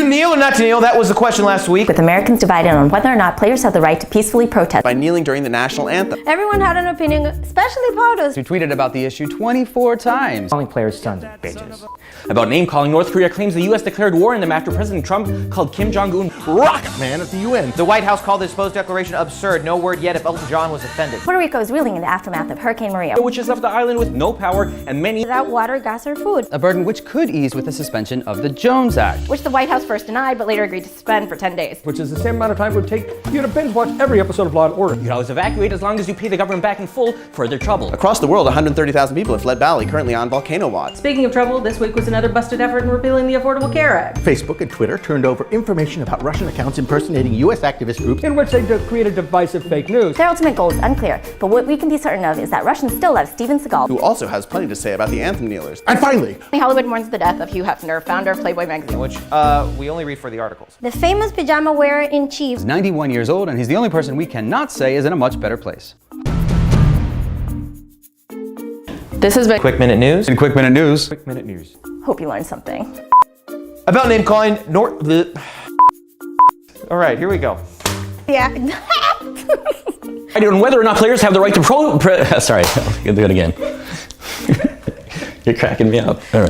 To kneel or not to kneel, that was the question last week. With Americans divided on whether or not players have the right to peacefully protest. By kneeling during the national anthem. Everyone had an opinion, especially POTUS. Who tweeted about the issue 24 times. Calling players sons of bitches. About name-calling, North Korea claims the U.S. declared war on them after President Trump called Kim Jong Un rocket man at the UN. The White House called the supposed declaration absurd. No word yet if Elton John was offended. Puerto Rico is reeling in the aftermath of Hurricane Maria, Which has left the island with no power and many Without water, gas, or food. A burden which could ease with the suspension of the Jones Act. Which the White House first denied, but later agreed to suspend for 10 days. Which is the same amount of time it would take you to binge watch every episode of Law & Order. You can always evacuate as long as you pay the government back in full for their trouble. Across the world, 130,000 people have fled Bali, currently on volcano watch. Speaking of trouble, this week was another busted effort in repealing the Affordable Care Act. Facebook and Twitter turned over information about Russian accounts impersonating U.S. activist groups In which they created divisive fake news. their ultimate goal is unclear, but what we can be certain of is that Russians still love Steven Seagal. Who also has plenty to say about the Anthem kneelers. And finally, Hollywood mourns the death of Hugh Hefner, founder of Playboy magazine. Which, we only read for the articles. The famous pajama wearer in chief. He's 91 years old, and he's the only person we cannot say is in a much better place. This has been Quick Minute News. In Quick Minute News. Quick Minute News. Hope you learned something. About name-calling, All right, here we go. Yeah. I don't know whether or not players have the right to sorry, I'll do it again. You're cracking me up. All right.